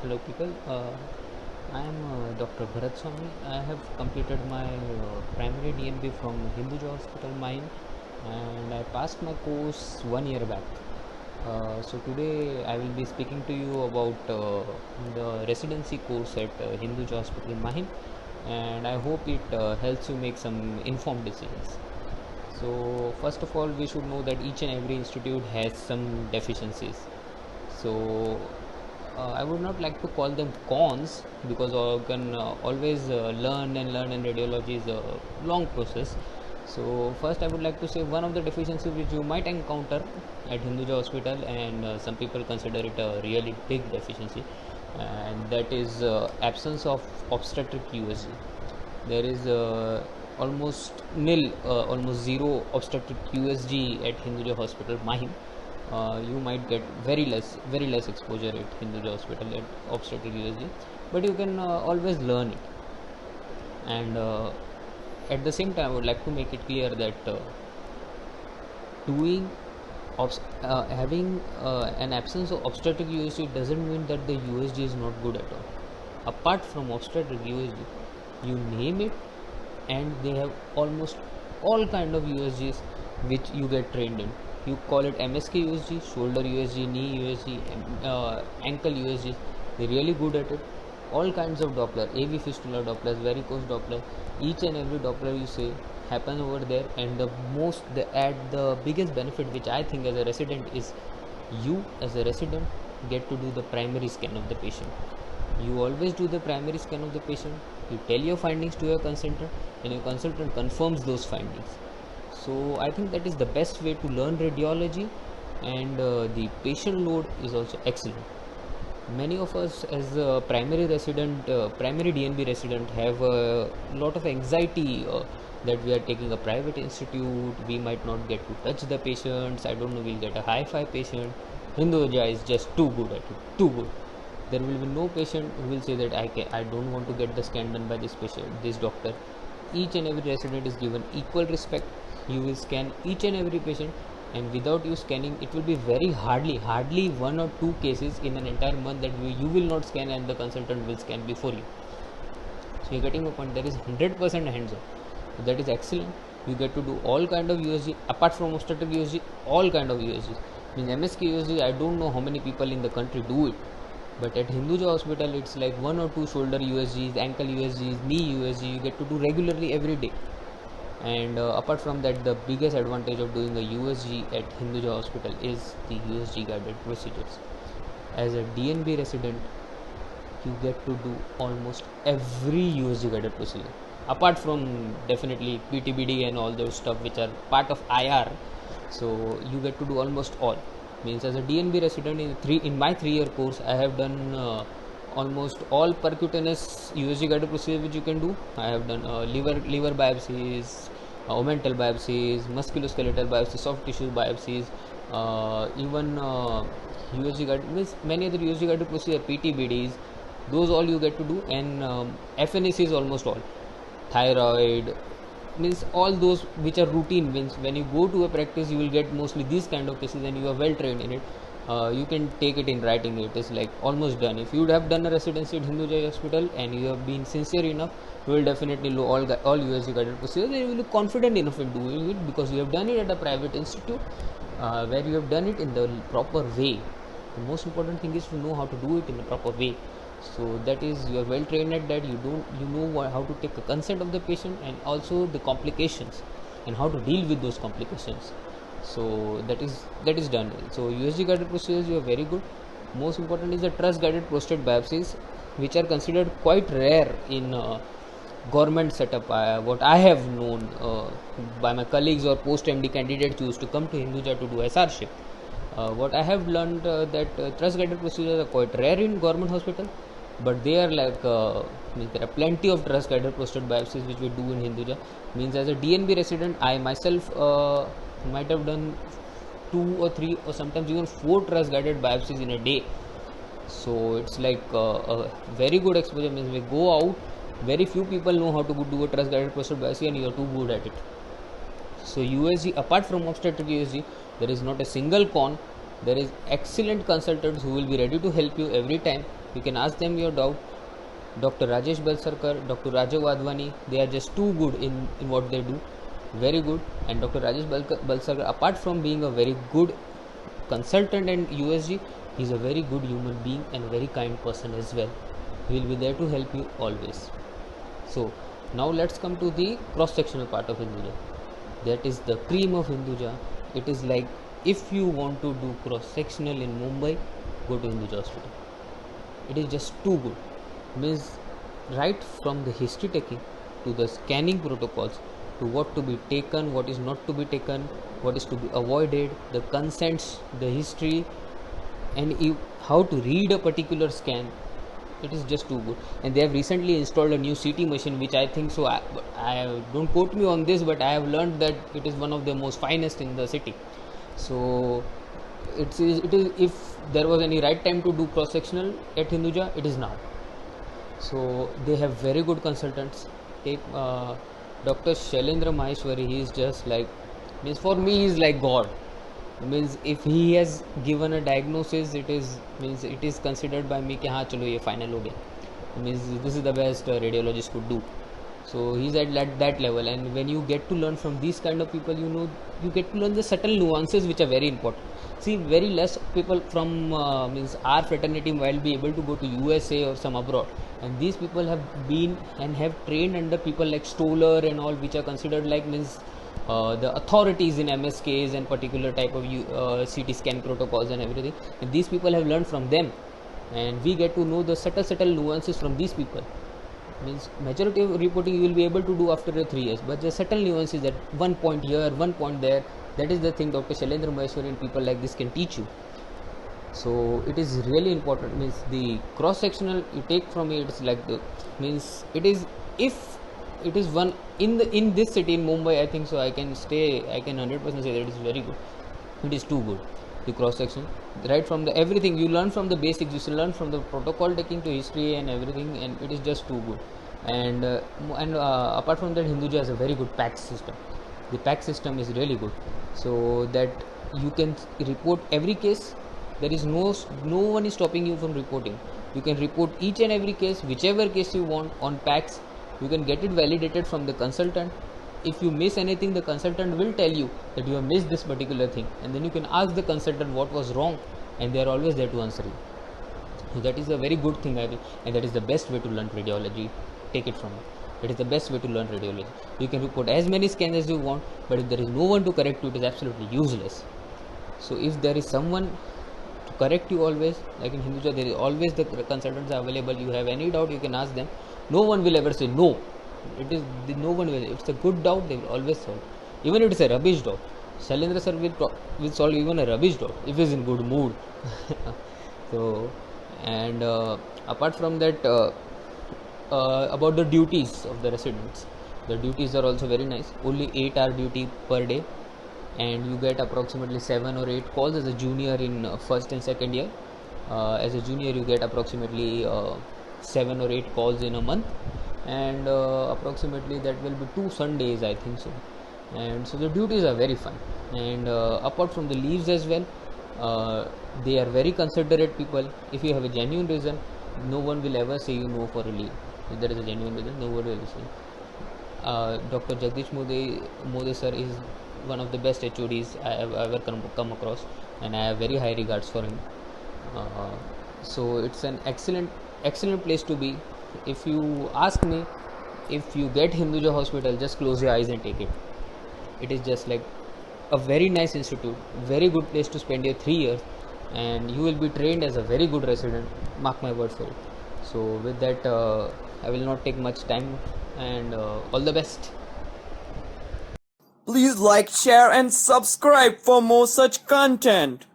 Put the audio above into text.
Hello people, I am Dr. Bharat Swami. I have completed my primary DNB from Hinduja Hospital Mine and I passed my course 1 year back. So today I will be speaking to you about the residency course at Hinduja Hospital Mine, and I hope it helps you make some informed decisions. So first of all, we should know that each and every institute has some deficiencies. So I would not like to call them cons, because you can always learn and learn, and radiology is a long process. So first I would like to say one of the deficiencies which you might encounter at Hinduja Hospital, and some people consider it a really big deficiency, and that is absence of obstetric USG. There is almost nil, almost zero obstetric USG at Hinduja Hospital Mahim. You might get very less exposure at Hinduja Hospital at obstetric USG, but you can always learn it. And at the same time, I would like to make it clear that doing having an absence of obstetric USG doesn't mean that the USG is not good at all. Apart from obstetric USG, you name it, and they have almost all kind of USGs which you get trained in. You call it MSK USG, shoulder USG, knee USG, ankle USG. They're really good at it. All kinds of Doppler, AV fistula Dopplers, varicose Doppler, each and every Doppler you say happens over there. And the biggest benefit which I think as a resident is, you as a resident get to do the primary scan of the patient. You always do the primary scan of the patient. You tell your findings to your consultant, and your consultant confirms those findings. So I think that is the best way to learn radiology, and the patient load is also excellent. Many of us as a primary DNB resident have a lot of anxiety that we are taking a private institute, we might not get to touch the patients, I don't know, we'll get a high-fi patient. Hinduja is just too good at it, too good. There will be no patient who will say that I don't want to get the scan done by this patient, this doctor. Each and every resident is given equal respect. You will scan each and every patient, and without you scanning, it will be very hardly 1 or 2 cases in an entire month that you will not scan and the consultant will scan before you. So you're getting my point. There is 100% hands-on. So that is excellent. You get to do all kind of USG apart from obstetric USG, all kind of USGs. Means MSK USG, I don't know how many people in the country do it. But at Hinduja Hospital, it's like 1 or 2 shoulder USGs, ankle USGs, knee USG, you get to do regularly every day. And apart from that, the biggest advantage of doing a USG at Hinduja Hospital is the USG guided procedures. As a DNB resident, you get to do almost every USG guided procedure. Apart from definitely PTBD and all those stuff which are part of IR, so you get to do almost all. Means as a DNB resident in my 3-year course, I have done almost all percutaneous USG guided procedures which you can do. I have done liver biopsies, omental biopsies, musculoskeletal biopsies, soft tissue biopsies, even USG guided, means many other USG guided procedures, PTBDs, those all you get to do. And FNAC is almost all. Thyroid, means all those which are routine. Means when you go to a practice, you will get mostly these kind of cases, and you are well trained in it. You can take it in writing. It is like almost done. If you would have done a residency at Hinduja Hospital and you have been sincere enough, you will definitely know all USG guided procedures, and you will be confident enough in doing it because you have done it at a private institute where you have done it in the proper way. The most important thing is to know how to do it in the proper way. So that is, you are well trained at that. You know how to take a consent of the patient, and also the complications and how to deal with those complications. So that is done. So USG guided procedures, you are very good. Most important is the trust guided prostate biopsies, which are considered quite rare in government setup. What I have known by my colleagues or post MD candidates who used to come to Hinduja to do SR-ship. What I have learned that trust guided procedures are quite rare in government hospital, but they are like there are plenty of trust guided prostate biopsies which we do in Hinduja. Means as a DNB resident, I myself might have done 2 or 3 or sometimes even 4 trust guided biopsies in a day. So it's like a very good exposure. Means we go out, very few people know how to do a trust guided prostate biopsy, and you are too good at it. So USG, apart from obstetric USG, there is not a single con. There is excellent consultants who will be ready to help you every time. You can ask them your doubt. Dr. Rajesh Balsarkar, Dr. Rajav Advani, they are just too good in what they do. Very good. And Dr. Rajesh Balsarkar, apart from being a very good consultant and USG, he is a very good human being and a very kind person as well. He will be there to help you always. So now let's come to the cross-sectional part of Hinduja. That is the cream of Hinduja. It is like, if you want to do cross-sectional in Mumbai, go to Hinduja Hospital. It is just too good. Means right from the history taking to the scanning protocols to what to be taken, what is not to be taken, what is to be avoided, the consents, the history, and how to read a particular scan. It is just too good. And they have recently installed a new CT machine, which I think so. I don't quote me on this, but I have learned that it is one of the most finest in the city. So it is. If there was any right time to do cross sectional at Hinduja, it is now. So they have very good consultants. Take Dr. Shailendra Maheshwari. He is just like, means for me he is like God. Means if he has given a diagnosis, it is considered by me कि हाँ चलो ये final हो गया. Means this is the best radiologist could do. So he's at that level, and when you get to learn from these kind of people, you get to learn the subtle nuances which are very important. See, very less people from means our fraternity will be able to go to USA or some abroad, and these people have been and have trained under people like Stoller and all, which are considered like means the authorities in MSKs and particular type of CT scan protocols and everything. And these people have learned from them, and we get to know the subtle nuances from these people. Means majority of reporting you will be able to do after 3 years, but the subtle nuances, that one point here, one point there, that is the thing Dr. Shailendra Maheshwari and people like this can teach you. So it is really important. Means the cross sectional you take from me, it's like the means it is, if it is one in this city in Mumbai, I think so I can 100% say that it is very good. It is too good. The cross section, right from the everything you learn from the basics, you learn from the protocol taking to history and everything, and it is just too good. And apart from that, Hinduja has a very good PACS system. The PACS system is really good, so that you can report every case. There is no one is stopping you from reporting. You can report each and every case, whichever case you want on PACS. You can get it validated from the consultant. If you miss anything, the consultant will tell you that you have missed this particular thing, and then you can ask the consultant what was wrong, and they are always there to answer you. So that is a very good thing, I think, and that is the best way to learn radiology. Take it from me. It is the best way to learn radiology. You can report as many scans as you want, but if there is no one to correct you, it is absolutely useless. So if there is someone to correct you always, like in Hinduja, there is always the consultants are available. You have any doubt, you can ask them. No one will ever say no. It is no one will. It's a good doubt, they will always solve. Even if it's a rubbish doubt, Shailendra sir will solve even a rubbish doubt if he's in good mood. So, and apart from that, about the duties of the residents, the duties are also very nice. Only 8-hour duty per day, and you get approximately 7 or 8 calls as a junior in first and second year. As a junior, you get approximately 7 or 8 calls in a month, and approximately that will be 2 Sundays, I think so. And so the duties are very fun. And apart from the leaves as well, they are very considerate people. If you have a genuine reason, no one will ever say you no for a leave. If there is a genuine reason, no one will say. Dr. Jagdish Mode sir is one of the best HODs I have ever come across, and I have very high regards for him. So it's an excellent place to be. If you ask me, if you get Hinduja Hospital, just close your eyes and take it. It is just like a very nice institute, very good place to spend your 3 years, and you will be trained as a very good resident. Mark my word for it. So with that, I will not take much time, and all the best. Please like, share and subscribe for more such content.